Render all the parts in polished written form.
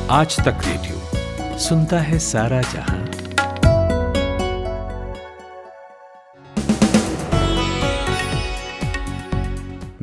आज तक रेडियो सुनता है सारा जहां।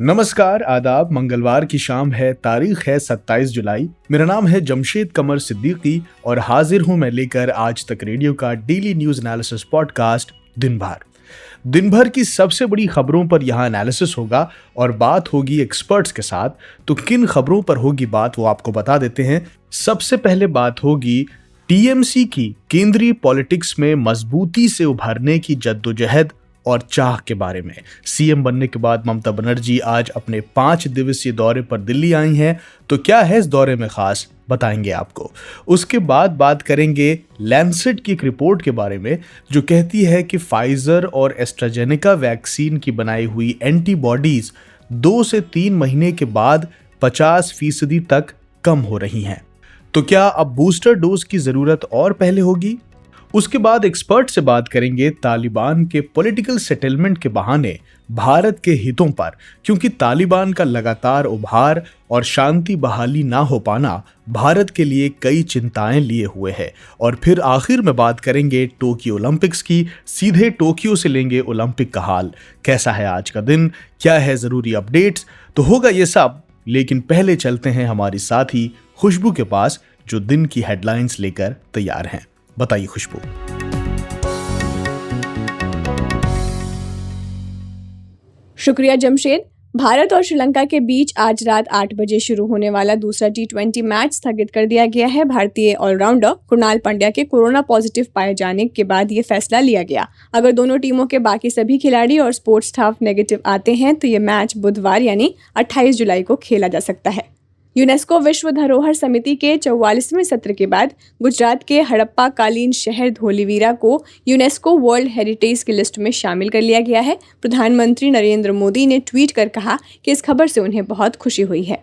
नमस्कार, आदाब। मंगलवार की शाम है, तारीख है 27 जुलाई। मेरा नाम है जमशेद कमर सिद्दीकी और हाजिर हूं मैं लेकर आज तक रेडियो का डेली न्यूज एनालिसिस पॉडकास्ट दिन भर की सबसे बड़ी खबरों पर यहाँ एनालिसिस होगा और बात होगी एक्सपर्ट्स के साथ। तो किन खबरों पर होगी बात वो आपको बता देते हैं। सबसे पहले बात होगी टीएमसी की केंद्रीय पॉलिटिक्स में मजबूती से उभरने की जद्दोजहद और चाह के बारे में। सीएम बनने के बाद ममता बनर्जी आज अपने 5 दिवसीय दौरे पर दिल्ली आई हैं। तो क्या है इस दौरे में खास, बताएंगे आपको। उसके बाद बात करेंगे लैंसेट की एक रिपोर्ट के बारे में जो कहती है कि फाइजर और एस्ट्राजेनेका वैक्सीन की बनाई हुई एंटीबॉडीज 2 से 3 महीने के बाद 50% तक कम हो रही हैं। तो क्या अब बूस्टर डोज की जरूरत और पहले होगी? उसके बाद एक्सपर्ट से बात करेंगे तालिबान के पॉलिटिकल सेटलमेंट के बहाने भारत के हितों पर, क्योंकि तालिबान का लगातार उभार और शांति बहाली ना हो पाना भारत के लिए कई चिंताएं लिए हुए है। और फिर आखिर में बात करेंगे टोक्यो ओलंपिक्स की। सीधे टोक्यो से लेंगे ओलंपिक का हाल। कैसा है आज का दिन, क्या है जरूरी अपडेट्स, तो होगा ये सब। लेकिन पहले चलते हैं हमारी साथी खुशबू के पास जो दिन की हेडलाइंस लेकर तैयार हैं। बताइए खुशबू। शुक्रिया जमशेद। भारत और श्रीलंका के बीच आज रात 8 बजे शुरू होने वाला दूसरा T20 मैच स्थगित कर दिया गया है। भारतीय ऑलराउंडर कुणाल पांड्या के कोरोना पॉजिटिव पाए जाने के बाद ये फैसला लिया गया। अगर दोनों टीमों के बाकी सभी खिलाड़ी और स्पोर्ट्स स्टाफ नेगेटिव आते हैं तो ये मैच बुधवार यानी 28 जुलाई को खेला जा सकता है। यूनेस्को विश्व धरोहर समिति के 44वें सत्र के बाद गुजरात के हड़प्पा कालीन शहर धोलीवीरा को यूनेस्को वर्ल्ड हेरिटेज की लिस्ट में शामिल कर लिया गया है। प्रधानमंत्री नरेंद्र मोदी ने ट्वीट कर कहा कि इस खबर से उन्हें बहुत खुशी हुई है।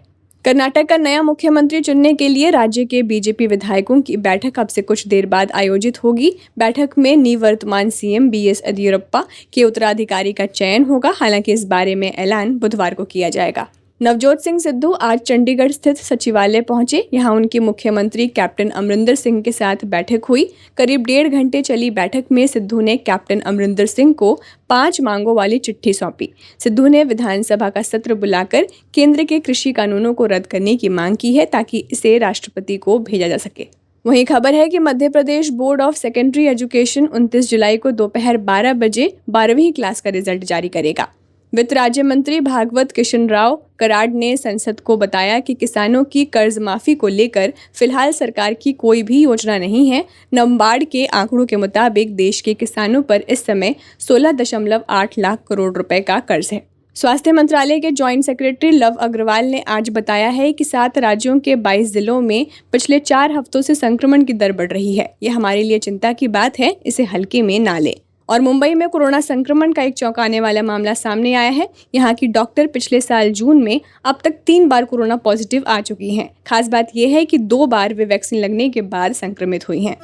कर्नाटक का नया मुख्यमंत्री चुनने के लिए राज्य के बीजेपी विधायकों की बैठक अब से कुछ देर बाद आयोजित होगी। बैठक में निवर्तमान सीएम बीएस येदियुरप्पा के उत्तराधिकारी का चयन होगा। हालांकि इस बारे में ऐलान बुधवार को किया जाएगा। नवजोत सिंह सिद्धू आज चंडीगढ़ स्थित सचिवालय पहुंचे। यहां उनकी मुख्यमंत्री कैप्टन अमरिंदर सिंह के साथ बैठक हुई। करीब 1.5 घंटे चली बैठक में सिद्धू ने कैप्टन अमरिंदर सिंह को 5 मांगों वाली चिट्ठी सौंपी। सिद्धू ने विधानसभा का सत्र बुलाकर केंद्र के कृषि कानूनों को रद्द करने की मांग की है ताकि इसे राष्ट्रपति को भेजा जा सके। वहीं खबर है कि Madhya Pradesh board of secondary education 29 जुलाई को दोपहर 12 बजे 12वीं क्लास का रिजल्ट जारी करेगा। वित्त राज्य मंत्री भागवत किशन राव कराड ने संसद को बताया कि किसानों की कर्ज माफी को लेकर फिलहाल सरकार की कोई भी योजना नहीं है। नबार्ड के आंकड़ों के मुताबिक देश के किसानों पर इस समय 16.8 लाख करोड़ रुपए का कर्ज है। स्वास्थ्य मंत्रालय के जॉइंट सेक्रेटरी लव अग्रवाल ने आज बताया है कि 7 राज्यों के 22 जिलों में पिछले 4 हफ्तों से संक्रमण की दर बढ़ रही है। यह हमारे लिए चिंता की बात है, इसे हल्के में ना लें। और मुंबई में कोरोना संक्रमण का एक चौंकाने वाला मामला सामने आया है। यहाँ की डॉक्टर पिछले साल जून में अब तक 3 बार कोरोना पॉजिटिव आ चुकी हैं। खास बात यह है कि 2 बार वे वैक्सीन लगने के बाद संक्रमित हुई हैं।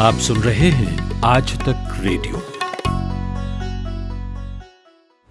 आप सुन रहे हैं आज तक रेडियो।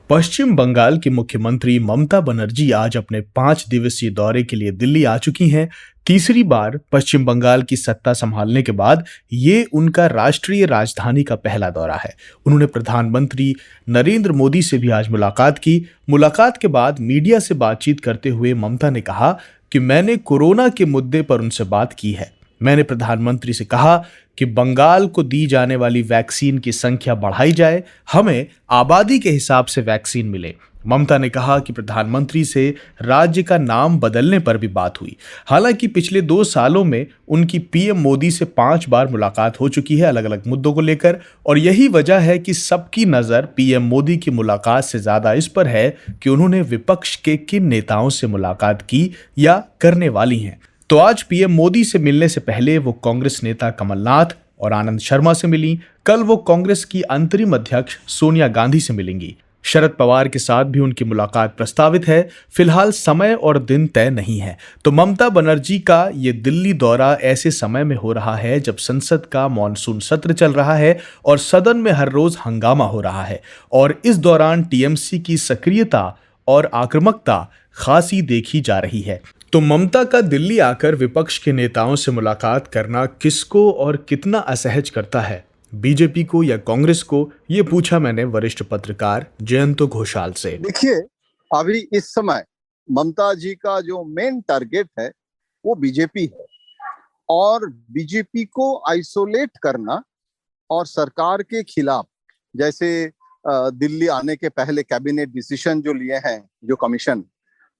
पश्चिम बंगाल की मुख्यमंत्री ममता बनर्जी आज अपने 5 दिवसीय दौरे के लिए दिल्ली आ चुकी हैं। तीसरी बार पश्चिम बंगाल की सत्ता संभालने के बाद ये उनका राष्ट्रीय राजधानी का पहला दौरा है। उन्होंने प्रधानमंत्री नरेंद्र मोदी से भी आज मुलाकात की। मुलाकात के बाद मीडिया से बातचीत करते हुए ममता ने कहा कि मैंने कोरोना के मुद्दे पर उनसे बात की है। मैंने प्रधानमंत्री से कहा कि बंगाल को दी जाने वाली वैक्सीन की संख्या बढ़ाई जाए, हमें आबादी के हिसाब से वैक्सीन मिले। ममता ने कहा कि प्रधानमंत्री से राज्य का नाम बदलने पर भी बात हुई। हालांकि पिछले 2 सालों में उनकी पीएम मोदी से 5 बार मुलाकात हो चुकी है अलग अलग मुद्दों को लेकर, और यही वजह है कि सबकी नज़र पीएम मोदी की मुलाकात से ज़्यादा इस पर है कि उन्होंने विपक्ष के किन नेताओं से मुलाकात की या करने वाली हैं। तो आज पीएम मोदी से मिलने से पहले वो कांग्रेस नेता कमलनाथ और आनंद शर्मा से मिली। कल वो कांग्रेस की अंतरिम अध्यक्ष सोनिया गांधी से मिलेंगी। शरद पवार के साथ भी उनकी मुलाकात प्रस्तावित है। फिलहाल समय और दिन तय नहीं है। तो ममता बनर्जी का ये दिल्ली दौरा ऐसे समय में हो रहा है जब संसद का मॉनसून सत्र चल रहा है और सदन में हर रोज हंगामा हो रहा है, और इस दौरान टीएमसी की सक्रियता और आक्रामकता खासी देखी जा रही है। तो ममता का दिल्ली आकर विपक्ष के नेताओं से मुलाकात करना किसको और कितना असहज करता है, बीजेपी को या कांग्रेस को, ये पूछा मैंने वरिष्ठ पत्रकार जयंतो घोषाल से। देखिए, अभी इस समय ममता जी का जो मेन टारगेट है वो बीजेपी है, और बीजेपी को आइसोलेट करना और सरकार के खिलाफ, जैसे दिल्ली आने के पहले कैबिनेट डिसीजन जो लिए हैं जो कमीशन,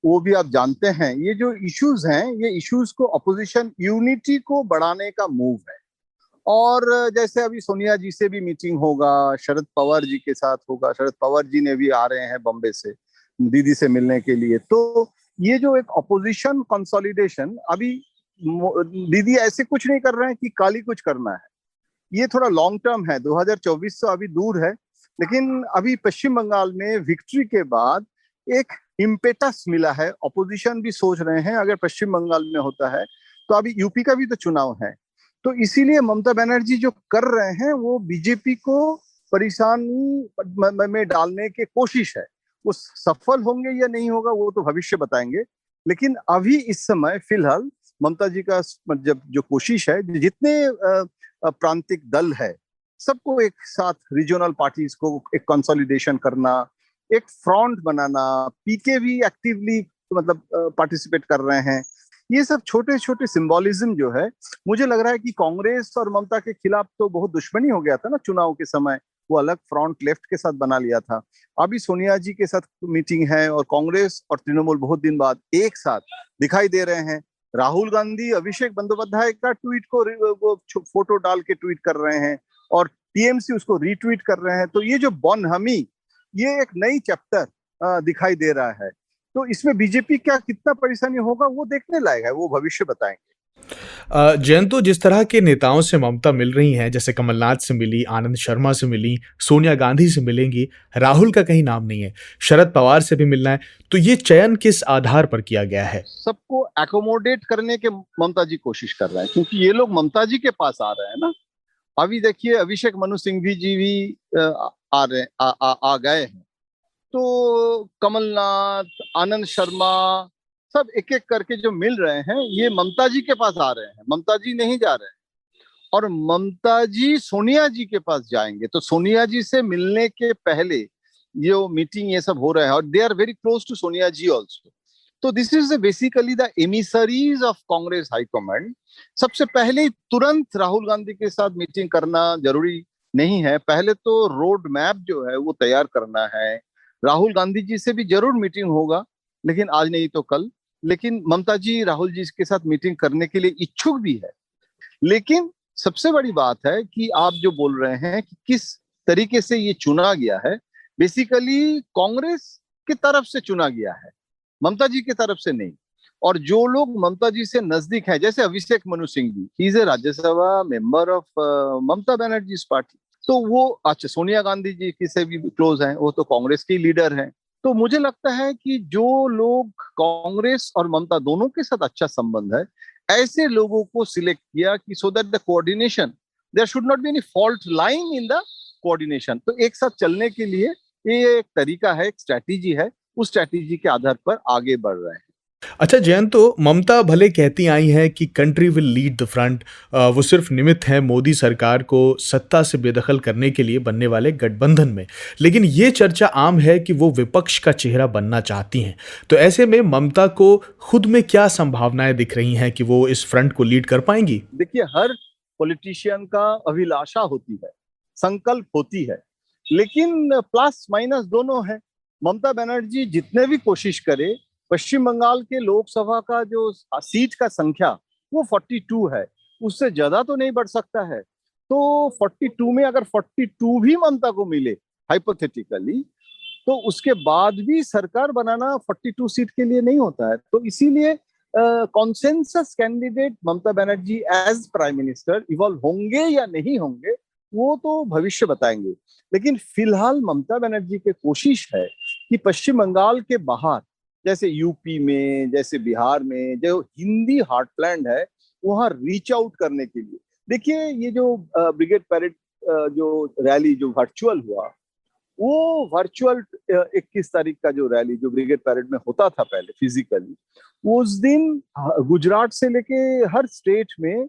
वो भी आप जानते हैं, ये जो इश्यूज हैं, ये इश्यूज को अपोजिशन यूनिटी को बढ़ाने का मूव है। और जैसे अभी सोनिया जी से भी मीटिंग होगा, शरद पवार जी के साथ होगा, शरद पवार जी ने भी आ रहे हैं बॉम्बे से दीदी से मिलने के लिए, तो ये जो एक अपोजिशन कंसोलिडेशन, अभी दीदी ऐसे कुछ नहीं कर रहे हैं कि काली कुछ करना है, ये थोड़ा लॉन्ग टर्म है, 2024 तो अभी दूर है, लेकिन अभी पश्चिम बंगाल में विक्ट्री के बाद एक इम्पेटस मिला है, अपोजिशन भी सोच रहे हैं अगर पश्चिम बंगाल में होता है तो अभी यूपी का भी तो चुनाव है, तो इसीलिए ममता बनर्जी जो कर रहे हैं वो बीजेपी को परेशानी में डालने की कोशिश है। वो सफल होंगे या नहीं होगा वो तो भविष्य बताएंगे, लेकिन अभी इस समय फिलहाल ममता जी का जब जो कोशिश है, जितने प्रांतिक दल है सबको एक साथ, रीजनल पार्टीज को एक कंसोलिडेशन करना, एक फ्रंट बनाना, पीके भी एक्टिवली मतलब पार्टिसिपेट कर रहे हैं, ये सब छोटे छोटे सिंबोलिज्म जो है, मुझे लग रहा है कि कांग्रेस और ममता के खिलाफ तो बहुत दुश्मनी हो गया था ना चुनाव के समय, वो अलग फ्रंट लेफ्ट के साथ बना लिया था। अभी सोनिया जी के साथ मीटिंग है और कांग्रेस और तृणमूल बहुत दिन बाद एक साथ दिखाई दे रहे हैं। राहुल गांधी अभिषेक बंदोपाध्याय का ट्वीट को वो फोटो डाल के ट्वीट कर रहे हैं और टीएमसी उसको रीट्वीट कर रहे हैं, तो ये जो बनहमी, ये एक नई चैप्टर दिखाई दे रहा है। तो इसमें बीजेपी क्या कितना परेशानी होगा वो देखने लायक है, वो भविष्य बताएंगे। जयंतो, जिस तरह के नेताओं से ममता मिल रही हैं, जैसे कमलनाथ से मिली, आनंद शर्मा से मिली, सोनिया गांधी से मिलेंगी, राहुल का कहीं नाम नहीं है, शरद पवार से भी मिलना है, तो ये चयन किस आधार पर किया गया है? सबको एकोमोडेट करने के ममता जी कोशिश कर रहे हैं, क्योंकि ये लोग ममता जी के पास आ रहे हैं ना। अभी देखिए अभिषेक मनु सिंघवी जी भी आ गए हैं, तो कमलनाथ, आनंद शर्मा, सब एक एक करके जो मिल रहे हैं, ये ममता जी के पास आ रहे हैं, ममता जी नहीं जा रहे हैं। और ममता जी सोनिया जी के पास जाएंगे, तो सोनिया जी से मिलने के पहले ये मीटिंग ये सब हो रहा है, और they are very close to Sonia ji also. तो this is basically the emissaries of Congress high command. सबसे पहले तुरंत राहुल गांधी के साथ मीटिंग करना जरूरी नहीं है, पहले तो रोड मैप जो है वो तैयार करना है। राहुल गांधी जी से भी जरूर मीटिंग होगा, लेकिन आज नहीं तो कल। लेकिन ममता जी राहुल जी के साथ मीटिंग करने के लिए इच्छुक भी है। लेकिन सबसे बड़ी बात है कि आप जो बोल रहे हैं कि किस तरीके से ये चुना गया है, बेसिकली कांग्रेस की तरफ से चुना गया है, ममता जी की तरफ से नहीं। और जो लोग ममता जी से नजदीक है, जैसे Abhishek Manu Singhvi, he is a Rajya Sabha member of Mamata Banerjee party, तो वो अच्छा सोनिया गांधी जी की से भी क्लोज हैं, वो तो कांग्रेस की लीडर हैं। तो मुझे लगता है कि जो लोग कांग्रेस और ममता दोनों के साथ अच्छा संबंध है, ऐसे लोगों को सिलेक्ट किया कि so that the coordination, there should not be any fault line in the coordination. तो एक साथ चलने के लिए ये एक तरीका है, एक स्ट्रैटेजी है, उस स्ट्रैटेजी के आधार पर आगे बढ़ रहे हैं। अच्छा जयंतो, ममता भले कहती आई हैं कि country will lead the front, वो सिर्फ निमित्त हैं मोदी सरकार को सत्ता से बेदखल करने के लिए बनने वाले गठबंधन में, लेकिन ये चर्चा आम है कि वो विपक्ष का चेहरा बनना चाहती हैं। तो ऐसे में ममता को खुद में क्या संभावनाएं दिख रही हैं कि वो इस फ्रंट को लीड कर पाएंगी? देखिए, हर पॉलिटिशियन का अभिलाषा होती है, संकल्प होती है, लेकिन प्लस माइनस दोनों है। ममता बनर्जी जितने भी कोशिश करे, पश्चिम बंगाल के लोकसभा का जो सीट का संख्या वो 42 है, उससे ज्यादा तो नहीं बढ़ सकता है। तो 42 में अगर 42 भी ममता को मिले हाइपोथेटिकली, तो उसके बाद भी सरकार बनाना 42 सीट के लिए नहीं होता है। तो इसीलिए consensus candidate Mamata Banerjee as prime minister evolve होंगे या नहीं होंगे वो तो भविष्य बताएंगे। लेकिन फिलहाल ममता बनर्जी की कोशिश है कि पश्चिम बंगाल के बाहर, जैसे यूपी में, जैसे बिहार में, जो हिंदी हार्टलैंड है, वहां रीच आउट करने के लिए। देखिए, ये जो ब्रिगेड पैरेड जो रैली जो वर्चुअल हुआ, वो वर्चुअल 21 तारीख का जो रैली जो ब्रिगेड पैरेड में होता था पहले फिजिकली, उस दिन गुजरात से लेके हर स्टेट में,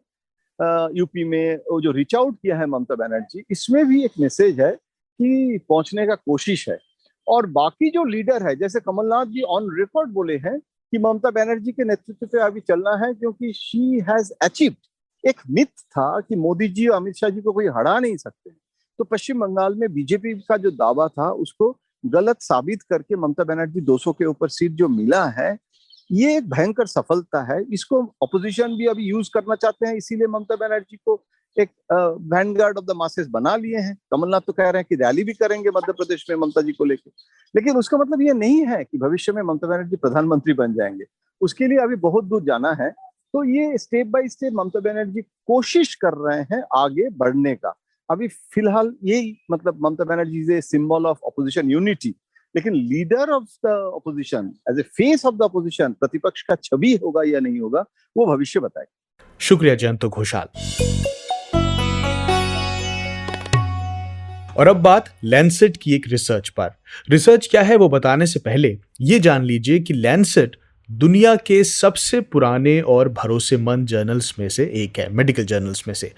यूपी में वो जो रीच आउट किया है ममता बनर्जी, इसमें भी एक मैसेज है कि पहुंचने का कोशिश है। और बाकी जो लीडर है, जैसे कमलनाथ जी ऑन रिकॉर्ड बोले हैं कि ममता बनर्जी के नेतृत्व पे अभी चलना है, क्योंकि शी हैज अचीव्ड। एक मिथ था कि मोदी जी और अमित शाह जी को कोई हरा नहीं सकते, तो पश्चिम बंगाल में बीजेपी का जो दावा था उसको गलत साबित करके ममता बनर्जी 200 के ऊपर सीट जो मिला है, ये एक भयंकर सफलता है। इसको ऑपोजिशन भी अभी यूज करना चाहते हैं, इसीलिए ममता बनर्जी को एक वैनगार्ड ऑफ द मासेस बना लिए हैं। कमलनाथ तो कह रहे हैं कि रैली भी करेंगे मध्य प्रदेश में ममता जी को लेकर, लेकिन उसका मतलब ये नहीं है कि भविष्य में ममता बनर्जी प्रधानमंत्री बन जाएंगे। उसके लिए अभी बहुत दूर जाना है। तो ये step by step Mamata Banerjee कोशिश कर रहे हैं आगे बढ़ने का। अभी फिलहाल यही मतलब Mamata Banerjee is a symbol of opposition unity, लेकिन leader of the opposition, as a face of the opposition, प्रतिपक्ष का छवि होगा या नहीं होगा, वो भविष्य बताएगा। शुक्रिया जयंत घोषाल। और अब बात लैंसेट की एक रिसर्च पर। रिसर्च क्या है वो बताने से पहले ये जान लीजिए कि लैंसेट दुनिया के सबसे पुराने और भरोसेमंद जर्नल्स में से एक है, मेडिकल जर्नल्स में से।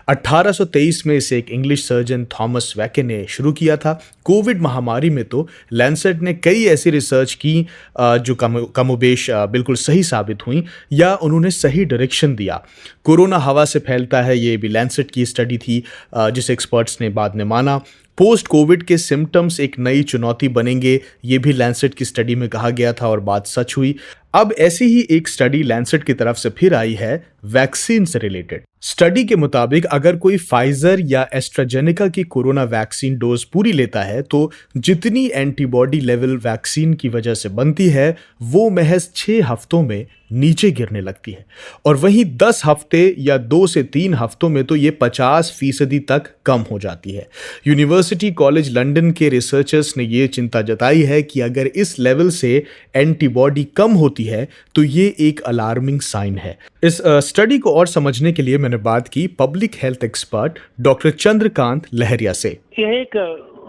1823 में इसे एक इंग्लिश सर्जन थॉमस वैके ने शुरू किया था। कोविड महामारी में तो लैंसेट ने कई ऐसी रिसर्च की जो कमोबेश बिल्कुल सही साबित हुई या उन्होंने सही डायरेक्शन दिया। कोरोना हवा से फैलता है, ये भी लैंसेट की स्टडी थी जिसे एक्सपर्ट्स ने बाद में माना। पोस्ट कोविड के सिम्टम्स एक नई चुनौती बनेंगे, ये भी लैंसेट की स्टडी में कहा गया था और बात सच हुई। अब ऐसी ही एक स्टडी लैंसेट की तरफ से फिर आई है वैक्सीन से रिलेटेड। स्टडी के मुताबिक अगर कोई फाइजर या एस्ट्राजेनेका की कोरोना वैक्सीन डोज पूरी लेता है तो जितनी एंटीबॉडी लेवल वैक्सीन की वजह से बनती है वो महज 6 हफ्तों में नीचे गिरने लगती है, और वहीं 10 हफ्ते या 2 से 3 हफ्तों में तो ये 50% तक कम हो जाती है। यूनिवर्सिटी कॉलेज लंदन के रिसर्चर्स ने ये चिंता जताई है कि अगर इस लेवल से एंटीबॉडी कम होती है तो ये एक अलार्मिंग साइन है। इस स्टडी को और समझने के लिए मैंने बात की public health expert doctor Chandrakant Lahariya से। यह एक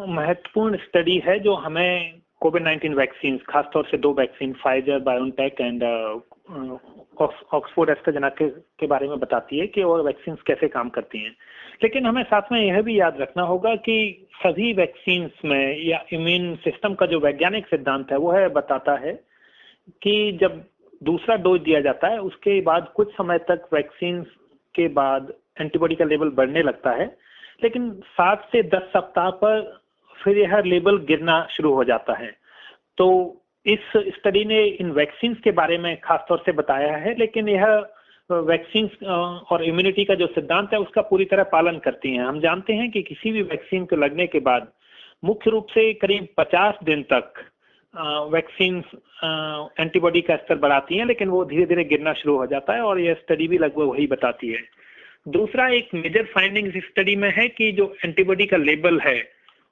महत्वपूर्ण स्टडी है जो हमें कोविड-19 वैक्सीन, खासतौर से 2 vaccine Pfizer BioNTech and Oxford AstraZeneca के बारे में बताती है कि वो वैक्सीन कैसे काम करती हैं। लेकिन हमें साथ में यह भी याद रखना होगा कि सभी वैक्सीन में या इम्यून सिस्टम का जो वैज्ञानिक सिद्धांत है वो है बताता है कि जब दूसरा डोज दिया जाता है उसके बाद कुछ समय तक वैक्सीन के बाद एंटीबॉडी का लेवल बढ़ने लगता है, लेकिन 7 से 10 सप्ताह पर फिर यह लेवल गिरना शुरू हो जाता है। तो इस स्टडी ने इन वैक्सीन के बारे में खास तौर से बताया है, लेकिन यह वैक्सीन और इम्यूनिटी का जो सिद्धांत है उसका पूरी तरह पालन करती हैं। हम जानते हैं कि किसी भी वैक्सीन को लगने के बाद मुख्य रूप से करीब 50 दिन तक वैक्सीन एंटीबॉडी का स्तर बढ़ाती हैं, लेकिन वो धीरे धीरे गिरना शुरू हो जाता है और यह स्टडी भी लगभग वही बताती है। दूसरा एक मेजर फाइंडिंग इस स्टडी में है कि जो एंटीबॉडी का लेवल है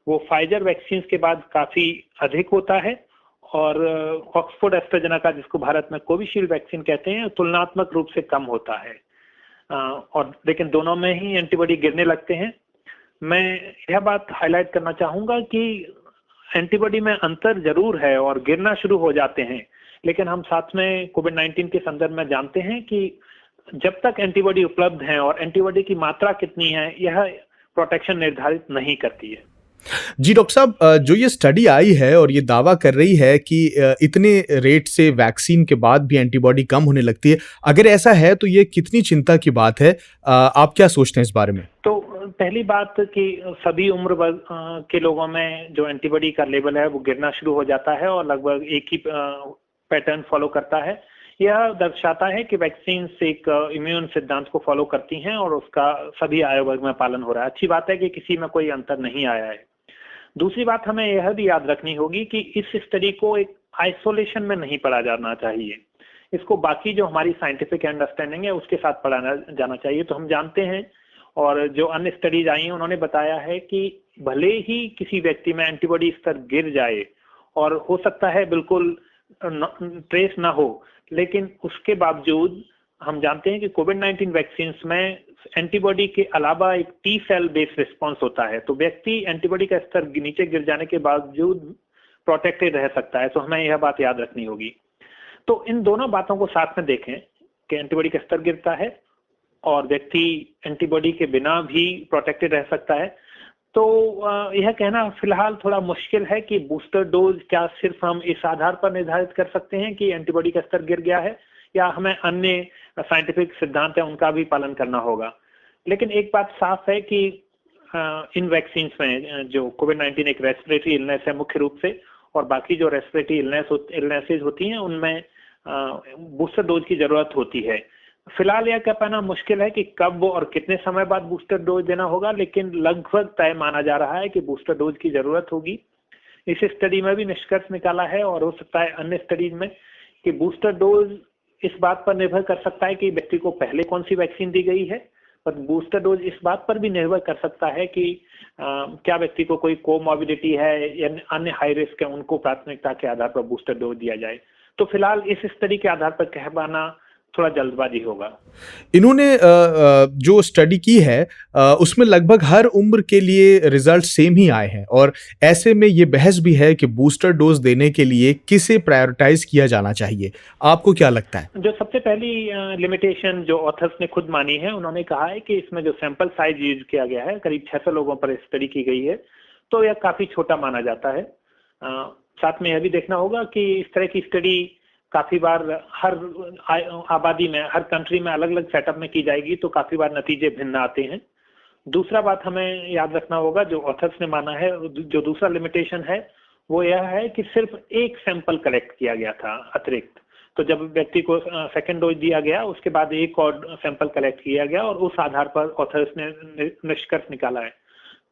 वो फाइजर वैक्सीन के बाद काफी अधिक होता है और ऑक्सफोर्ड एस्ट्राजेनेका, जिसको भारत में कोविशील्ड वैक्सीन कहते हैं, तुलनात्मक रूप से कम होता है। और लेकिन दोनों में ही एंटीबॉडी गिरने लगते हैं। मैं यह बात हाईलाइट करना चाहूंगा कि एंटीबॉडी में अंतर जरूर है और गिरना शुरू हो जाते हैं, लेकिन हम साथ में कोविड-19 के संदर्भ में जानते हैं कि जब तक एंटीबॉडी उपलब्ध है और एंटीबॉडी की मात्रा कितनी है यह प्रोटेक्शन निर्धारित नहीं करती है। जी डॉक्टर साहब, जो ये स्टडी आई है और ये दावा कर रही है कि इतने रेट से वैक्सीन के बाद भी एंटीबॉडी कम होने लगती है, अगर ऐसा है तो ये कितनी चिंता की बात है? आप क्या सोचते हैं इस बारे में? तो पहली बात कि सभी उम्र वर्ग के लोगों में जो एंटीबॉडी का लेवल है वो गिरना शुरू हो जाता है और लगभग एक ही पैटर्न फॉलो करता है। यह दर्शाता है कि वैक्सीन एक इम्यून सिद्धांत को फॉलो करती हैं और उसका सभी आयु वर्ग में पालन हो रहा है। अच्छी बात है कि किसी में कोई अंतर नहीं आया है। दूसरी बात हमें यह भी याद रखनी होगी कि इस स्टडी को एक आइसोलेशन में नहीं पढ़ा जाना चाहिए, इसको बाकी जो हमारी साइंटिफिक अंडरस्टैंडिंग है उसके साथ पढ़ाना जाना चाहिए। तो हम जानते हैं और जो अन्य स्टडीज आई हैं उन्होंने बताया है कि भले ही किसी व्यक्ति में एंटीबॉडी स्तर गिर जाए और हो सकता है बिल्कुल ट्रेस ना हो, लेकिन उसके बावजूद हम जानते हैं कि कोविड-19 वैक्सीन में एंटीबॉडी के अलावा एक टी सेल बेस्ड रिस्पॉन्स होता है, तो व्यक्ति एंटीबॉडी का स्तर नीचे गिर जाने के बावजूद प्रोटेक्टेड रह सकता है। तो हमें यह बात याद रखनी होगी। तो इन दोनों बातों को साथ में देखें कि एंटीबॉडी का स्तर गिरता है और व्यक्ति एंटीबॉडी के बिना भी प्रोटेक्टेड रह सकता है। तो यह कहना फिलहाल थोड़ा मुश्किल है कि बूस्टर डोज क्या सिर्फ हम इस आधार पर निर्धारित कर सकते हैं कि एंटीबॉडी का स्तर गिर गया है, या हमें अन्य साइंटिफिक सिद्धांत है उनका भी पालन करना होगा। लेकिन एक बात साफ है कि इन वैक्सीन में जो कोविड-19 एक रेस्पिरेटरी इलनेस है मुख्य रूप से, और बाकी जो रेस्पिरेटरी इलनेसेज होती हैं उनमें बूस्टर डोज की जरूरत होती है। फिलहाल यह कह पाना मुश्किल है कि कब और कितने समय बाद बूस्टर डोज देना होगा, लेकिन लगभग तय माना जा रहा है कि बूस्टर डोज की जरूरत होगी। इस स्टडी में भी निष्कर्ष निकाला है, और हो सकता है अन्य स्टडीज में, कि बूस्टर डोज इस बात पर निर्भर कर सकता है कि व्यक्ति को पहले कौन सी वैक्सीन दी गई है, पर बूस्टर डोज इस बात पर भी निर्भर कर सकता है कि क्या व्यक्ति को कोई कोमॉर्बिडिटी है या अन्य हाई रिस्क है, उनको प्राथमिकता के आधार पर बूस्टर डोज दिया जाए। तो फिलहाल इस स्टडी के आधार पर कह पाना थोड़ा जल्दबाजी होगा। इन्होंने जो स्टडी की है उसमें लगभग हर उम्र के लिए रिजल्ट सेम ही आए हैं, और ऐसे में ये बहस भी है कि बूस्टर डोज देने के लिए किसे प्रायोरिटाइज किया जाना चाहिए। आपको क्या लगता है? जो सबसे पहली लिमिटेशन जो ऑथर्स ने खुद मानी है, उन्होंने कहा है कि इसमें जो सैंपल साइज यूज किया गया है, करीब 600 लोगों पर स्टडी की गई है, तो यह काफी छोटा माना जाता है। साथ में यह भी देखना होगा कि इस तरह की स्टडी काफी बार हर आबादी में, हर कंट्री में अलग अलग सेटअप में की जाएगी, तो काफी बार नतीजे भिन्न आते हैं। दूसरा बात हमें याद रखना होगा, जो ऑथर्स ने माना है, जो दूसरा लिमिटेशन है वो यह है कि सिर्फ एक सैंपल कलेक्ट किया गया था अतिरिक्त। तो जब व्यक्ति को सेकेंड डोज दिया गया, उसके बाद एक और सैंपल कलेक्ट किया गया, और उस आधार पर ऑथर्स ने निष्कर्ष निकाला है।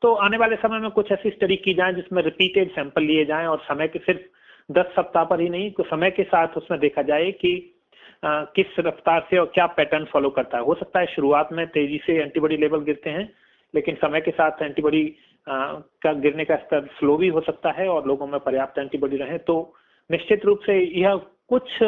तो आने वाले समय में कुछ ऐसी स्टडी की जाए जिसमें रिपीटेड सैंपल लिए जाएं, और समय के सिर्फ 10 सप्ताह पर ही नहीं, तो समय के साथ उसमें देखा जाए कि किस रफ्तार से और क्या पैटर्न फॉलो करता है। हो सकता है शुरुआत में तेजी से एंटीबॉडी लेवल गिरते हैं, लेकिन समय के साथ एंटीबॉडी का गिरने का स्तर स्लो भी हो सकता है, और लोगों में पर्याप्त एंटीबॉडी रहे। तो निश्चित रूप से यह कुछ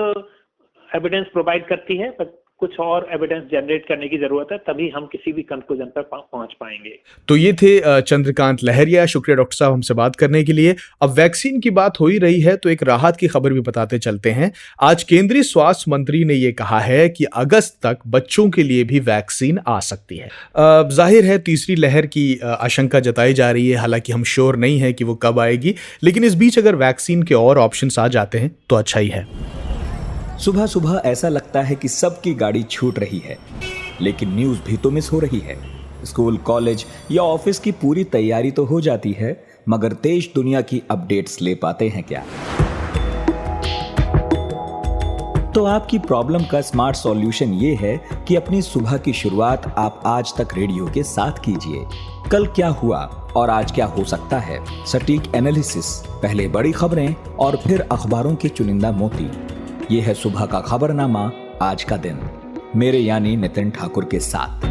एविडेंस प्रोवाइड करती है, पर कुछ और एविडेंस जनरेट करने की जरूरत है, तभी हम किसी भी कंक्लूजन पर पहुंच पाएंगे। तो ये थे चंद्रकांत लहरिया। शुक्रिया डॉक्टर साहब हमसे बात करने के लिए। अब वैक्सीन की बात हो ही रही है तो एक राहत की खबर भी बताते चलते हैं। आज केंद्रीय स्वास्थ्य मंत्री ने ये कहा है कि अगस्त तक बच्चों के लिए भी वैक्सीन आ सकती है। जाहिर है तीसरी लहर की आशंका जताई जा रही है, हालांकि हम श्योर नहीं है कि वो कब आएगी, लेकिन इस बीच अगर वैक्सीन के और ऑप्शंस आ जाते हैं तो अच्छा ही है। सुबह सुबह ऐसा लगता है कि सबकी गाड़ी छूट रही है, लेकिन न्यूज़ भी तो मिस हो रही है। स्कूल, कॉलेज या ऑफिस की पूरी तैयारी तो हो जाती है, मगर देश दुनिया की अपडेट्स ले पाते हैं क्या? तो आपकी प्रॉब्लम का स्मार्ट सॉल्यूशन ये है कि अपनी सुबह की शुरुआत आप आज तक रेडियो के साथ कीजिए। कल क्या हुआ और आज क्या हो सकता है, सटीक एनालिसिस, पहले बड़ी खबरें और फिर अखबारों के चुनिंदा मोती। ये है सुबह का खबरनामा, आज का दिन, मेरे यानी नितिन ठाकुर के साथ।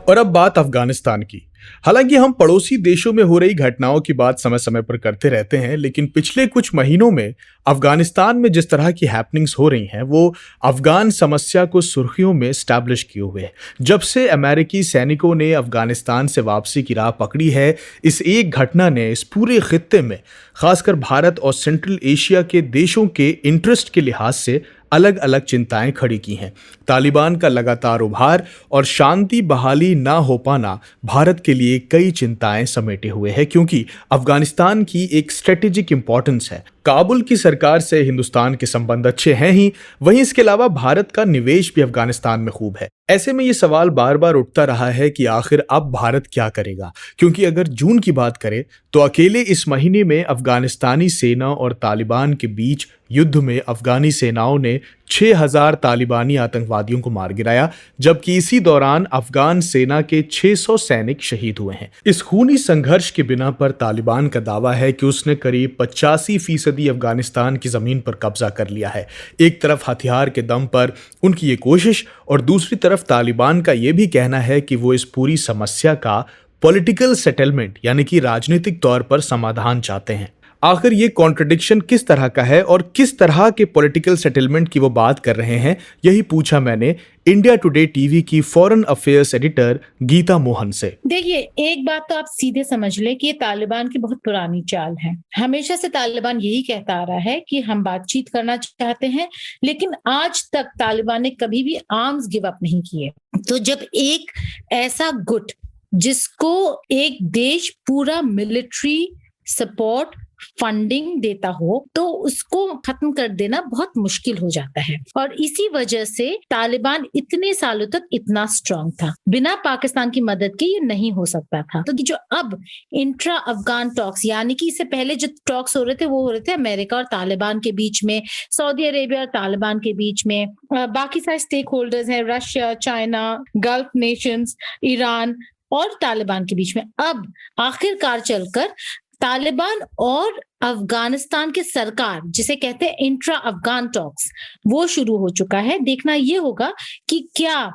और अब बात अफगानिस्तान की। हालांकि हम पड़ोसी देशों में हो रही घटनाओं की बात समय समय पर करते रहते हैं, लेकिन पिछले कुछ महीनों में अफगानिस्तान में जिस तरह की हैपनिंग्स हो रही हैं वो अफगान समस्या को सुर्खियों में स्टैब्लिश किए हुए है। जब से अमेरिकी सैनिकों ने अफगानिस्तान से वापसी की राह पकड़ी है, इस एक घटना ने इस पूरे खित्ते में खासकर भारत और सेंट्रल एशिया के देशों के इंटरेस्ट के लिहाज से अलग अलग चिंताएं खड़ी की हैं। तालिबान का लगातार उभार और शांति बहाली ना हो पाना भारत के लिए कई चिंताएं समेटे हुए है, क्योंकि अफगानिस्तान की एक स्ट्रेटेजिक इंपॉर्टेंस है। काबुल की सरकार से हिंदुस्तान के संबंध अच्छे हैं ही, वहीं इसके अलावा भारत का निवेश भी अफगानिस्तान में खूब है। ऐसे में ये सवाल बार बार उठता रहा है कि आखिर अब भारत क्या करेगा, क्योंकि अगर जून की बात करें तो अकेले इस महीने में अफगानिस्तानी सेना और तालिबान के बीच युद्ध में अफगानी सेनाओं ने 6000 तालिबानी आतंकवादियों को मार गिराया, जबकि इसी दौरान अफगान सेना के 600 सैनिक शहीद हुए हैं। इस खूनी संघर्ष के बिना पर तालिबान का दावा है कि उसने करीब 85% अफगानिस्तान की जमीन पर कब्जा कर लिया है। एक तरफ हथियार के दम पर उनकी ये कोशिश, और दूसरी तरफ तालिबान का ये भी कहना है कि वो इस पूरी समस्या का पॉलिटिकल सेटलमेंट यानी कि राजनीतिक तौर पर समाधान चाहते हैं। आखिर ये कॉन्ट्रडिक्शन किस तरह का है और किस तरह के पॉलिटिकल सेटलमेंट की वो बात कर रहे हैं, यही पूछा मैंने इंडिया टुडे टीवी की foreign affairs editor Geeta Mohan से। देखिए, एक बात तो आप सीधे समझ ले कि ये तालिबान की बहुत पुरानी चाल है। हमेशा से तालिबान यही कहता आ रहा है कि हम बातचीत करना चाहते हैं, लेकिन आज तक तालिबान ने कभी भी आर्म्स गिव अप नहीं किए। तो जब एक ऐसा गुट जिसको एक देश पूरा मिलिट्री सपोर्ट फंडिंग देता हो तो उसको खत्म कर देना बहुत मुश्किल हो जाता है, और इसी वजह से तालिबान इतने सालों तक इतना स्ट्रांग था। बिना पाकिस्तान की मदद के ये नहीं हो सकता था। तो जो अब इंट्रा अफगान टॉक्स, यानी कि इससे पहले जो टॉक्स हो रहे थे वो हो रहे थे अमेरिका और तालिबान के बीच में, सऊदी अरेबिया और तालिबान के बीच में, बाकी सारे स्टेक होल्डर्स हैं, Russia, China, gulf Nations, Iran और तालिबान के बीच में। अब आखिरकार चलकर तालिबान और अफगानिस्तान के सरकार, जिसे कहते हैं इंट्रा अफगान टॉक्स, वो शुरू हो चुका है। देखना ये होगा कि क्या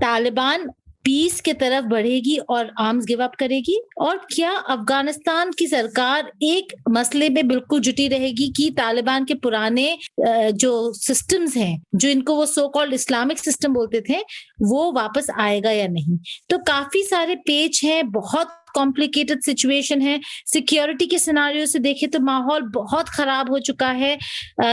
तालिबान पीस के तरफ बढ़ेगी और आर्म्स गिव अप करेगी, और क्या अफगानिस्तान की सरकार एक मसले में बिल्कुल जुटी रहेगी कि तालिबान के पुराने जो सिस्टम्स हैं, जो इनको वो सो कॉल्ड इस्लामिक सिस्टम बोलते थे, वो वापस आएगा या नहीं। तो काफी सारे पेच हैं, बहुत कॉम्प्लिकेटेड सिचुएशन है। सिक्योरिटी के सिनारियो से देखें तो माहौल बहुत खराब हो चुका है,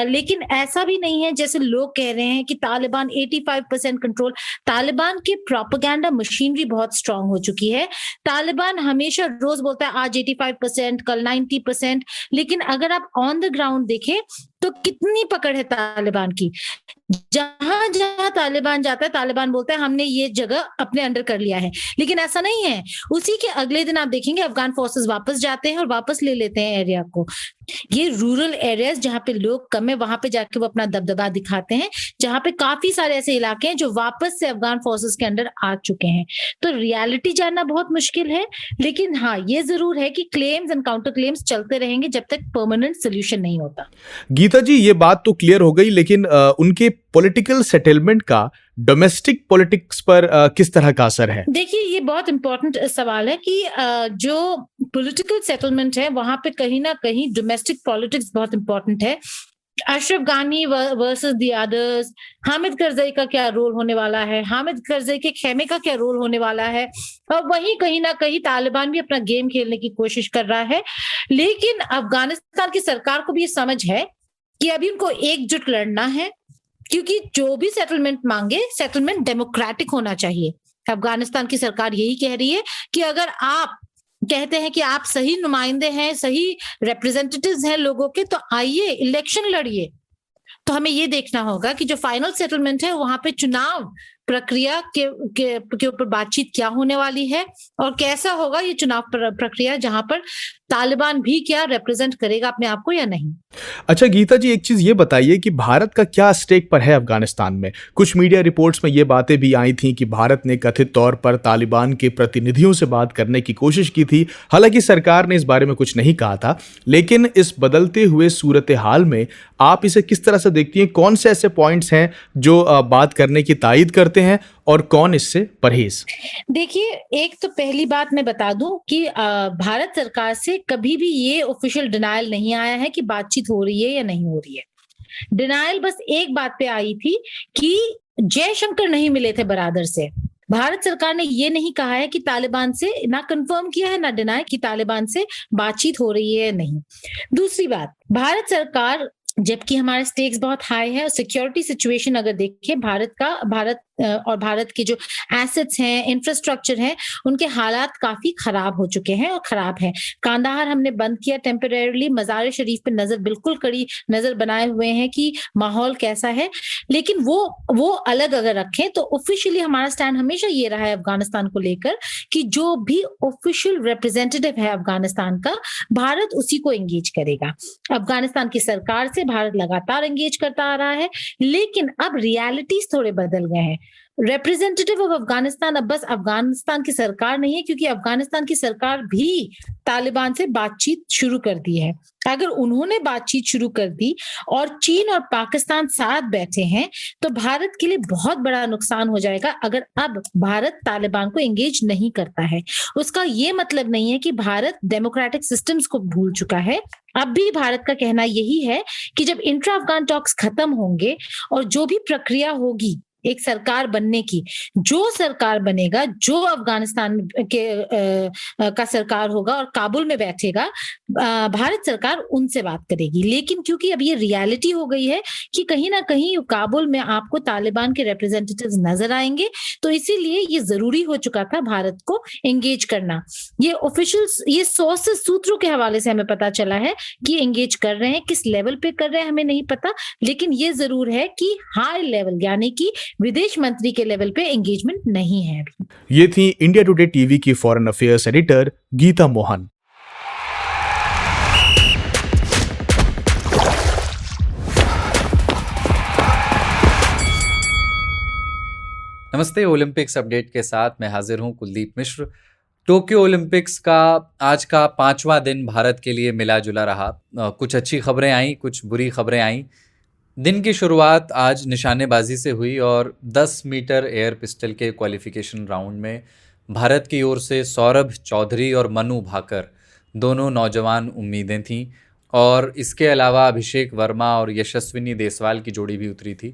लेकिन ऐसा भी नहीं है जैसे लोग कह रहे हैं कि तालिबान 85% कंट्रोल। तालिबान की प्रोपेगेंडा मशीनरी बहुत स्ट्रांग हो चुकी है। तालिबान हमेशा रोज बोलता है आज 85%, कल 90%, लेकिन अगर आप ऑन द ग्राउंड देखें तो कितनी पकड़ है तालिबान की। जहां जहां तालिबान जाता है, तालिबान बोलता है हमने ये जगह अपने अंडर कर लिया है, लेकिन ऐसा नहीं है। उसी के अगले दिन आप देखेंगे अफगान फोर्सेस वापस जाते हैं और वापस ले लेते हैं एरिया को। ये रूरल एरियाज जहां पे लोग कम है, वहां पे जाके वो अपना दबदबा दिखाते हैं, जहां पे काफी सारे ऐसे इलाके हैं जो वापस से अफगान फोर्सेस के अंडर आ चुके हैं। तो रियलिटी जानना बहुत मुश्किल है, लेकिन हाँ, ये जरूर है कि क्लेम्स एंड काउंटर क्लेम्स चलते रहेंगे जब तक परमानेंट सोल्यूशन नहीं होता। गीता जी, ये बात तो क्लियर हो गई, लेकिन उनके पॉलिटिकल सेटलमेंट का डोमेस्टिक पॉलिटिक्स पर किस तरह का असर है? देखिए, ये बहुत इंपॉर्टेंट सवाल है कि जो पॉलिटिकल सेटलमेंट है वहां पे कहीं ना कहीं डोमेस्टिक पॉलिटिक्स बहुत इंपॉर्टेंट है। अशरफ गानी versus the others, Hamid Karzai का क्या रोल होने वाला है, हामिद करजई के खेमे का क्या रोल होने वाला है, और वहीं कहीं ना कहीं तालिबान भी अपना गेम खेलने की कोशिश कर रहा है। लेकिन अफगानिस्तान की सरकार को भी ये समझ है कि अभी उनको एकजुट लड़ना है, क्योंकि जो भी सेटलमेंट मांगे, सेटलमेंट डेमोक्रेटिक होना चाहिए। अफगानिस्तान की सरकार यही कह रही है कि अगर आप कहते हैं कि आप सही नुमाइंदे हैं, सही रिप्रेजेंटेटिव्स हैं लोगों के, तो आइए इलेक्शन लड़िए। तो हमें ये देखना होगा कि जो फाइनल सेटलमेंट है वहां पे चुनाव प्रक्रिया के ऊपर बातचीत क्या होने वाली है, और कैसा होगा ये चुनाव प्रक्रिया, जहां पर तालिबान भी क्या रिप्रेजेंट करेगा अपने आप को या नहीं। अच्छा गीता जी, एक चीज ये बताइए कि भारत का क्या स्टेक पर है अफगानिस्तान में? कुछ मीडिया रिपोर्ट्स में ये बातें भी आई थी कि भारत ने कथित तौर पर तालिबान के प्रतिनिधियों से बात करने की कोशिश की थी। हालांकि सरकार ने इस बारे में कुछ नहीं कहा था, लेकिन इस बदलते हुए सूरत हाल में आप इसे किस तरह से देखती हैं? कौन से ऐसे पॉइंट्स हैं जो बात करने की तायद करते हैं और कौन इससे परहेज? देखिए, एक तो पहली बात मैं बता दूं कि भारत सरकार से कभी भी ये ऑफिशियल डिनायल नहीं आया है कि बातचीत हो रही है या नहीं हो रही है। डिनायल बस एक बात पे आई थी कि जयशंकर नहीं मिले थे बरादर से। भारत सरकार ने ये नहीं कहा है कि तालिबान से, ना कंफर्म किया है ना डिनाय कि तालिबान से बातचीत हो रही है या नहीं। दूसरी बात, भारत सरकार, जबकि हमारे स्टेक्स बहुत हाई है और सिक्योरिटी सिचुएशन अगर देखें भारत के जो एसेट्स हैं, इंफ्रास्ट्रक्चर है, उनके हालात काफी खराब हो चुके हैं और खराब है। कांदाहार हमने बंद किया टेम्परेरीली, मजार शरीफ पे नजर, बिल्कुल कड़ी नजर बनाए हुए हैं कि माहौल कैसा है। लेकिन वो अलग अगर रखें तो ऑफिशियली हमारा स्टैंड हमेशा ये रहा है अफगानिस्तान को लेकर कि जो भी ऑफिशियल रिप्रेजेंटेटिव है अफगानिस्तान का, भारत उसी को एंगेज करेगा। अफगानिस्तान की सरकार से भारत लगातार एंगेज करता आ रहा है, लेकिन अब रियलिटीज थोड़े बदल गए हैं। रिप्रेजेंटेटिव ऑफ अफगानिस्तान अब बस अफगानिस्तान की सरकार नहीं है, क्योंकि अफगानिस्तान की सरकार भी तालिबान से बातचीत शुरू कर दी है। अगर उन्होंने बातचीत शुरू कर दी और चीन और पाकिस्तान साथ बैठे हैं तो भारत के लिए बहुत बड़ा नुकसान हो जाएगा अगर अब भारत तालिबान को एंगेज नहीं करता है। उसका ये मतलब नहीं है कि भारत डेमोक्रेटिक सिस्टम्स को भूल चुका है। अब भी भारत का कहना यही है कि जब इंट्रा अफगान टॉक्स खत्म होंगे और जो भी प्रक्रिया होगी एक सरकार बनने की, जो सरकार बनेगा, जो अफगानिस्तान के का सरकार होगा और काबुल में बैठेगा, भारत सरकार उनसे बात करेगी। लेकिन क्योंकि अब ये रियलिटी हो गई है कि कहीं ना कहीं काबुल में आपको तालिबान के रिप्रेजेंटेटिव्स नजर आएंगे, तो इसीलिए ये जरूरी हो चुका था भारत को एंगेज करना। ये ऑफिशियल्स, ये सोर्सेस, सूत्रों के हवाले से हमें पता चला है कि एंगेज कर रहे हैं। किस लेवल पे कर रहे हैं हमें नहीं पता, लेकिन ये जरूर है कि हाई लेवल यानी कि विदेश मंत्री के लेवल पे एंगेजमेंट नहीं है अभी। ये थी इंडिया टुडे टीवी की foreign affairs editor Geeta Mohan. नमस्ते। ओलंपिक्स अपडेट के साथ मैं हाजिर हूं कुलदीप मिश्र। टोक्यो ओलंपिक्स का आज का 5वां दिन भारत के लिए मिला जुला रहा। कुछ अच्छी खबरें आई, कुछ बुरी खबरें आई। दिन की शुरुआत आज निशानेबाजी से हुई और 10 मीटर एयर पिस्टल के क्वालिफिकेशन राउंड में भारत की ओर से सौरभ चौधरी और मनु भाकर दोनों नौजवान उम्मीदें थीं, और इसके अलावा अभिषेक वर्मा और यशस्विनी देसवाल की जोड़ी भी उतरी थी।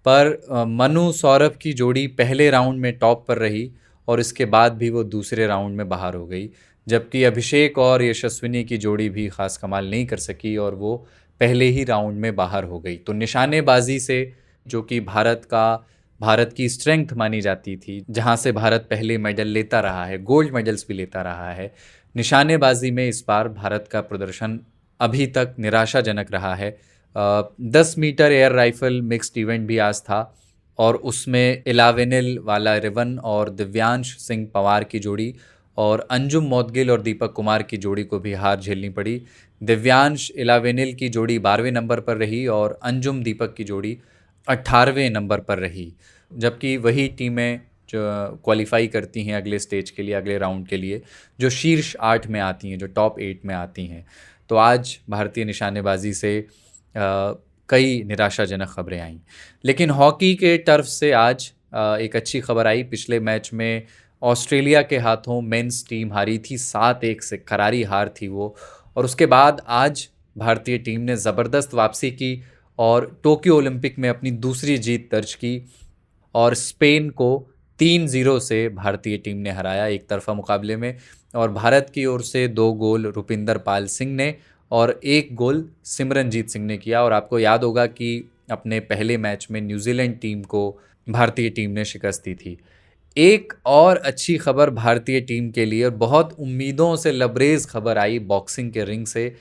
पर मनु सौरभ की जोड़ी पहले राउंड में टॉप पर रही और इसके बाद भी वो दूसरे राउंड में बाहर हो गई, जबकि अभिषेक और यशस्विनी की जोड़ी भी खास कमाल नहीं कर सकी और वो पहले ही राउंड में बाहर हो गई। तो निशानेबाजी से, जो कि भारत की स्ट्रेंथ मानी जाती थी, जहां से भारत पहले मेडल लेता रहा है, गोल्ड मेडल्स भी लेता रहा है, निशानेबाजी में इस बार भारत का प्रदर्शन अभी तक निराशाजनक रहा है। 10 metre air rifle mixed event भी आज था और उसमें इलावेनिल वालारिवन और दिव्यांश सिंह पंवार की जोड़ी और अंजुम मोदगिल और दीपक कुमार की जोड़ी को भी हार झेलनी पड़ी। दिव्यांश इलावेनिल की जोड़ी 12वें नंबर पर रही और अंजुम दीपक की जोड़ी 18वें नंबर पर रही, जबकि वही टीमें जो क्वालिफाई करती हैं अगले स्टेज के लिए, अगले राउंड के लिए, जो शीर्ष 8 में आती हैं, जो टॉप 8 में आती हैं। तो आज भारतीय निशानेबाजी से कई निराशाजनक खबरें आईं। लेकिन हॉकी के टर्फ से आज एक अच्छी खबर आई। पिछले मैच में ऑस्ट्रेलिया के हाथों मेंस टीम हारी थी, 7-1 से करारी हार थी वो, और उसके बाद आज भारतीय टीम ने ज़बरदस्त वापसी की और टोक्यो ओलंपिक में अपनी दूसरी जीत दर्ज की और स्पेन को 3-0 से भारतीय टीम ने हराया एक तरफा मुकाबले में। और भारत की ओर से 2 गोल रुपिंदर पाल सिंह ने और 1 गोल सिमरनजीत सिंह ने किया। और आपको याद होगा कि अपने पहले मैच में न्यूजीलैंड टीम को भारतीय टीम ने शिकस्त दी थी। एक और अच्छी खबर भारतीय टीम के लिए, और बहुत उम्मीदों से लबरेज खबर आई बॉक्सिंग के रिंग से,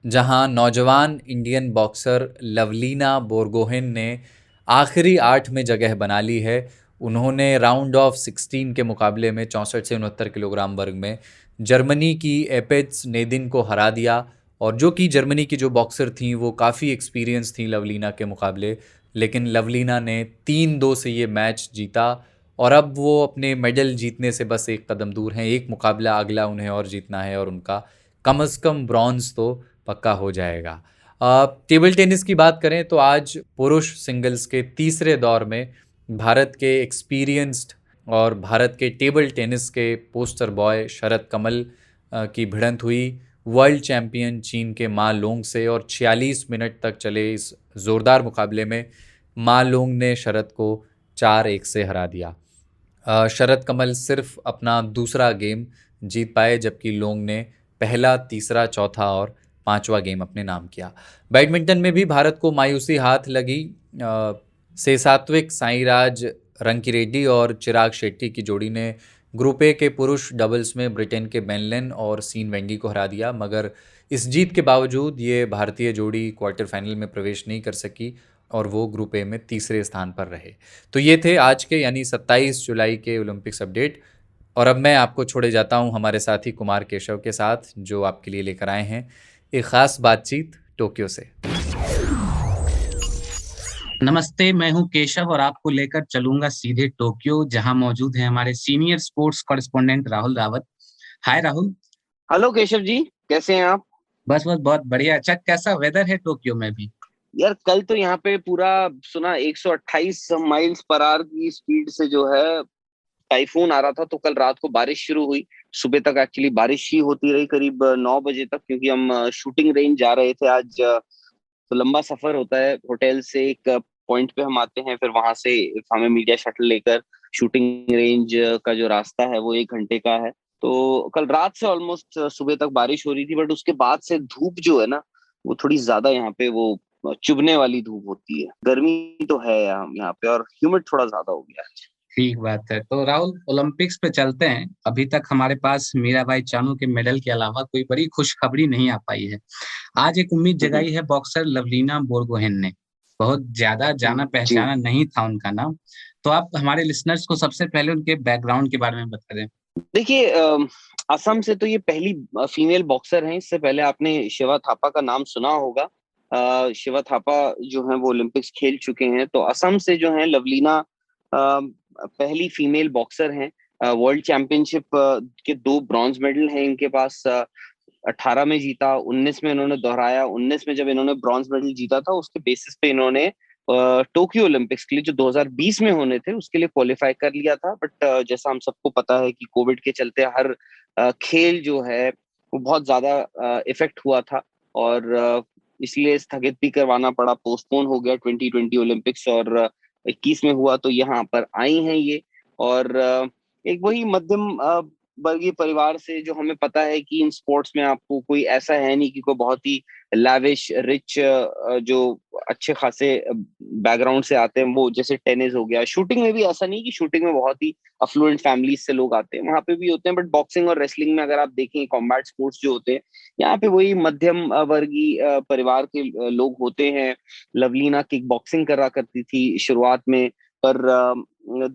जहां नौजवान इंडियन बॉक्सर लवलीना बोरगोहेन ने आखिरी 8 में जगह बना ली है। उन्होंने राउंड ऑफ 16 के मुकाबले में 64 से 69 किलोग्राम वर्ग में जर्मनी की एपेट्स नेदिन को हरा दिया, और जो कि जर्मनी की जो बॉक्सर थी वो काफ़ी एक्सपीरियंस थी लवलीना के मुकाबले, लेकिन लवलीना ने 3-2 से ये मैच जीता और अब वो अपने मेडल जीतने से बस एक कदम दूर हैं। एक मुकाबला अगला उन्हें और जीतना है और उनका कम से कम ब्रॉन्ज तो पक्का हो जाएगा। टेबल टेनिस की बात करें तो आज पुरुष सिंगल्स के तीसरे दौर में भारत के एक्सपीरियंस्ड और भारत के टेबल टेनिस के पोस्टर बॉय शरद कमल की भिड़ंत हुई वर्ल्ड चैंपियन चीन के मा लोंग से, और 46 मिनट तक चले इस ज़ोरदार मुकाबले में मा लोंग ने शरद को 4-1 से हरा दिया। शरद कमल सिर्फ अपना दूसरा गेम जीत पाए, जबकि लोंग ने पहला, तीसरा, चौथा और 5वां गेम अपने नाम किया। बैडमिंटन में भी भारत को मायूसी हाथ लगी। से सात्विक साईराज रंकीरेड्डी और चिराग शेट्टी की जोड़ी ने ग्रुप ए के पुरुष डबल्स में ब्रिटेन के बेनलेन और सीन वेंगी को हरा दिया, मगर इस जीत के बावजूद ये भारतीय जोड़ी क्वार्टर फाइनल में प्रवेश नहीं कर सकी और वो ग्रुप ए में तीसरे स्थान पर रहे। तो ये थे आज के यानी 27 जुलाई के ओलंपिक्स अपडेट। और अब मैं आपको छोड़े जाता हूँ हमारे साथी कुमार केशव के साथ, जो आपके लिए लेकर आए हैं एक ख़ास बातचीत टोक्यो से। नमस्ते, मैं हूं केशव और आपको लेकर चलूंगा सीधे टोक्यो, जहां मौजूद है हमारे senior sports correspondent Rahul Rawat. Hi Rahul. Hello Keshav ji, कैसे हैं आप? बस बस बहुत बढ़िया। अच्छा, कैसा वेदर है टोक्यो में भी? यार कल तो यहाँ पे पूरा सुना 128 माइल्स पर आवर की स्पीड से जो है टाइफून आ रहा था। तो कल रात को बारिश शुरू हुई। सुबह तक एक्चुअली बारिश ही होती रही, करीब 9 बजे तक, क्योंकि हम शूटिंग रेंज जा रहे थे आज। तो लंबा सफर होता है, होटल से एक पॉइंट पे हम आते हैं, फिर वहां से हमें मीडिया शटल लेकर शूटिंग रेंज का जो रास्ता है वो 1 घंटे का है। तो कल रात से ऑलमोस्ट सुबह तक बारिश हो रही थी, बट उसके बाद से धूप जो है ना, वो थोड़ी ज्यादा यहाँ पे वो चुभने वाली धूप होती है। गर्मी तो है यहाँ पे, और ह्यूमिड थोड़ा ज्यादा हो गया है। ठीक बात है। तो राहुल, ओलंपिक्स पे चलते हैं। अभी तक हमारे पास मीराबाई चानू के मेडल के अलावा कोई बड़ी खुशखबरी नहीं आ पाई है। आज एक उम्मीद जगाई है बॉक्सर लवलीना बोरगोहेन ने। बहुत ज्यादा जाना जी पहचाना नहीं था उनका नाम। तो आप हमारे लिसनर्स को सबसे पहले उनके बैकग्राउंड के बारे में बता दें। देखिए, असम से तो ये पहली फीमेल बॉक्सर हैं। इससे पहले आपने शिवा थापा का नाम सुना होगा। शिवा थापा जो है वो ओलंपिक्स खेल चुके हैं। तो असम से जो है लवलीना पहली फीमेल बॉक्सर हैं। वर्ल्ड चैंपियनशिप के 2 ब्रॉन्ज मेडल हैं इनके पास। 18 में जीता, 19 में इन्होंने दोहराया। 19 में जब इन्होंने ब्रॉन्ज मेडल जीता था, उसके बेसिस पे इन्होंने टोक्यो ओलंपिक्स के लिए जो 2020 में होने थे उसके लिए क्वालिफाई कर लिया था। बट जैसा हम सबको पता है कि कोविड के चलते हर खेल जो है वो बहुत ज्यादा इफेक्ट हुआ था, और इसलिए स्थगित भी करवाना पड़ा, पोस्टपोन हो गया 2020 ओलंपिक्स। और 21 में हुआ, तो यहाँ पर आई हैं ये। और एक वही मध्यम वर्गीय परिवार से, जो हमें पता है कि इन स्पोर्ट्स में आपको कोई ऐसा है नहीं कि कोई बहुत ही लैविश रिच जो अच्छे खासे बैकग्राउंड से आते हैं, वो जैसे टेनिस हो गया। शूटिंग में भी ऐसा नहीं कि शूटिंग में बहुत ही अफ्लुएंट फैमिलीज से लोग आते हैं, वहां पे भी होते हैं। बट बॉक्सिंग और रेसलिंग में अगर आप देखें, कॉम्बैट स्पोर्ट्स जो होते हैं, यहाँ पे वही मध्यम वर्गीय परिवार के लोग होते हैं। लवलीना किक बॉक्सिंग करा करती थी शुरुआत में, पर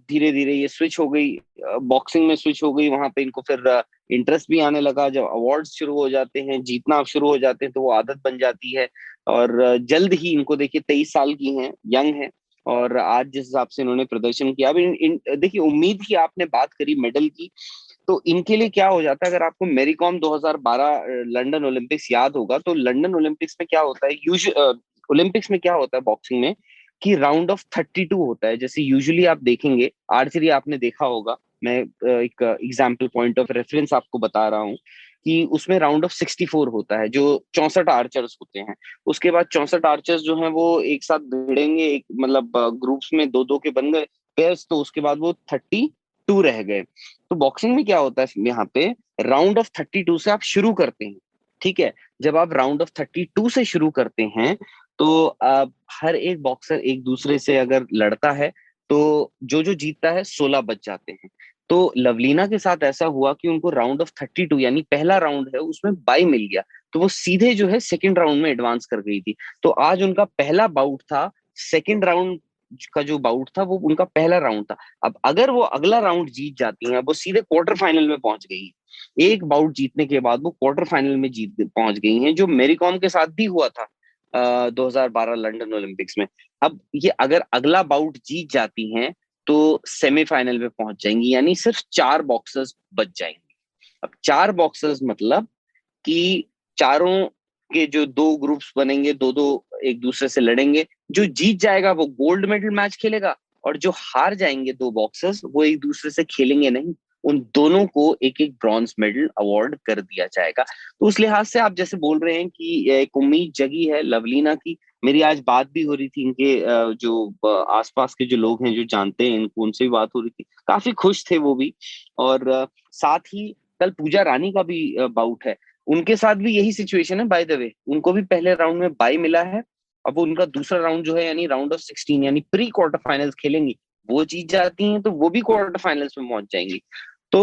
धीरे धीरे ये स्विच हो गई, बॉक्सिंग में स्विच हो गई। वहां पे इनको फिर इंटरेस्ट भी आने लगा। जब अवार्ड्स शुरू हो जाते हैं, जीतना शुरू हो जाते हैं, तो वो आदत बन जाती है। और जल्द ही इनको देखिए 23 साल की हैं, यंग हैं। और आज जिस हिसाब से इन्होंने प्रदर्शन किया, अब देखिए, उम्मीद की आपने बात करी मेडल की, तो इनके लिए क्या हो जाता है। अगर आपको मेरी कॉम 2012 लंदन ओलंपिक्स याद होगा, तो लंदन ओलंपिक्स में क्या होता है, ओलंपिक्स में क्या होता है बॉक्सिंग में, कि राउंड ऑफ 32 होता है। जैसे यूजुअली आप देखेंगे, आर्चरी आपने देखा होगा, मैं एक एग्जाम्पल पॉइंट ऑफ रेफरेंस आपको बता रहा हूँ, कि उसमें राउंड ऑफ 64 होता है, जो 64 आर्चर्स होते हैं। उसके बाद 64 आर्चर्स जो हैं वो एक साथ भिड़ेंगे, एक मतलब ग्रुप्स में 2-2 के बन गए पेयर्स। तो उसके बाद वो 32 रह गए। तो बॉक्सिंग में क्या होता है, यहाँ पे राउंड ऑफ 32 से आप शुरू करते हैं। ठीक है, जब आप राउंड ऑफ 32 से शुरू करते हैं, तो हर एक बॉक्सर एक दूसरे से अगर लड़ता है, तो जो जो जीतता है 16 बच जाते हैं। तो लवलीना के साथ ऐसा हुआ कि उनको राउंड ऑफ 32 यानी पहला राउंड है उसमें बाई मिल गया, तो वो सीधे जो है सेकंड राउंड में एडवांस कर गई थी। तो आज उनका पहला बाउट था, सेकंड राउंड का जो बाउट था वो उनका पहला राउंड था। अब अगर वो अगला राउंड जीत जाती हैं, वो सीधे क्वार्टर फाइनल में पहुंच गई है। एक बाउट जीतने के बाद वो क्वार्टर फाइनल में पहुंच गई हैं, जो मेरी कॉम के साथ भी हुआ था 2012 लंदन ओलंपिक्स में। अब ये अगर अगला बाउट जीत जाती हैं, तो सेमीफाइनल में पहुंच जाएंगी, यानी सिर्फ 4 बॉक्सर्स बच जाएंगे। अब 4 बॉक्सर्स मतलब कि चारों के जो 2 ग्रुप्स बनेंगे, 2-2 एक दूसरे से लड़ेंगे। जो जीत जाएगा वो गोल्ड मेडल मैच खेलेगा, और जो हार जाएंगे 2 बॉक्सर्स, वो एक दूसरे से खेलेंगे नहीं। उन दोनों को एक एक ब्रॉन्ज मेडल अवार्ड कर दिया जाएगा। तो उस लिहाज से आप जैसे बोल रहे हैं कि एक उम्मीद जगी है लवलीना की। मेरी आज बात भी हो रही थी, इनके जो आसपास के जो लोग हैं जो जानते हैं इनको, उनसे भी बात हो रही थी, काफी खुश थे वो भी। और साथ ही कल पूजा रानी का भी बाउट है, उनके साथ भी यही सिचुएशन है। बाय द वे, उनको भी पहले राउंड में बाई मिला है। अब उनका दूसरा राउंड जो है, यानी राउंड ऑफ 16 यानी प्री क्वार्टर फाइनल्स खेलेंगी, वो जीत जाती हैं तो वो भी क्वार्टर फाइनल्स में पहुंच जाएंगी। तो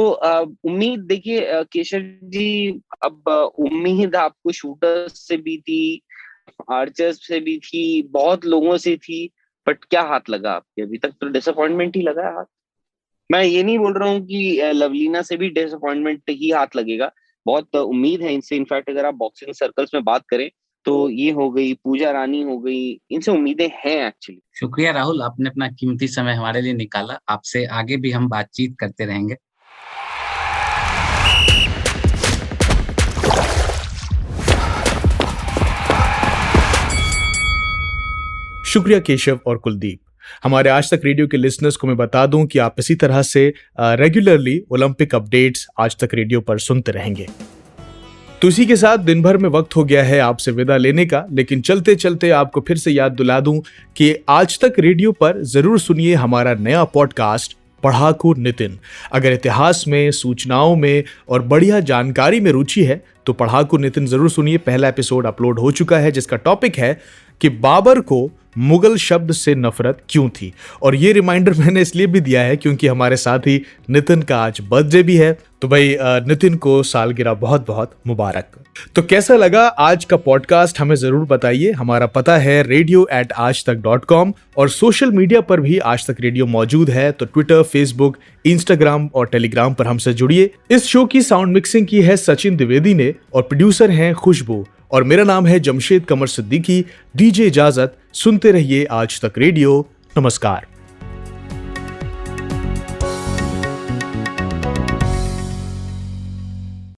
उम्मीद देखिए केशव जी, अब उम्मीद आपको शूटर्स से भी थी, आर्चर्स से भी थी, बहुत लोगों से थी, बट क्या हाथ लगा आपके? अभी तक तो डिसअपॉइंटमेंट ही लगा है हाथ। मैं ये नहीं बोल रहा हूँ कि लवलीना से भी डिसअपॉइंटमेंट ही हाथ लगेगा, बहुत उम्मीद है इनसे। इनफैक्ट अगर आप बॉक्सिंग सर्कल्स में बात करें, तो ये हो गई, पूजा रानी हो गई, इनसे उम्मीदें हैं एक्चुअली। शुक्रिया राहुल, आपने अपना कीमती समय हमारे लिए निकाला। आपसे आगे भी हम बातचीत करते रहेंगे। शुक्रिया केशव और कुलदीप। हमारे आज तक रेडियो के लिसनर्स को मैं बता दूं कि आप इसी तरह से रेगुलरली ओलंपिक अपडेट्स आज तक रेडियो पर सुनते रहेंगे। तो इसी के साथ दिन भर में वक्त हो गया है आपसे विदा लेने का, लेकिन चलते चलते आपको फिर से याद दिला दूं कि आज तक रेडियो पर जरूर सुनिए हमारा नया पॉडकास्ट पढ़ाकू नितिन। अगर इतिहास में, सूचनाओं में और बढ़िया जानकारी में रुचि है तो पढ़ाकू नितिन जरूर सुनिए। पहला एपिसोड अपलोड हो चुका है जिसका टॉपिक है कि बाबर को मुगल शब्द से नफरत क्यों थी। और ये रिमाइंडर मैंने इसलिए भी दिया है क्योंकि हमारे साथ ही नितिन का आज बर्थडे भी है। तो भाई नितिन को सालगिरह बहुत बहुत मुबारक। तो कैसा लगा आज का पॉडकास्ट हमें जरूर बताइए। हमारा पता है radio@aajtak.com और सोशल मीडिया पर भी आज तक रेडियो मौजूद है। तो ट्विटर, फेसबुक, इंस्टाग्राम और टेलीग्राम पर हमसे जुड़िए। इस शो की साउंड मिक्सिंग की है सचिन द्विवेदी ने और प्रोड्यूसर हैं खुशबू और मेरा नाम है जमशेद कमर सिद्दीकी। दीजिए इजाजत, सुनते रहिए आज तक रेडियो। नमस्कार।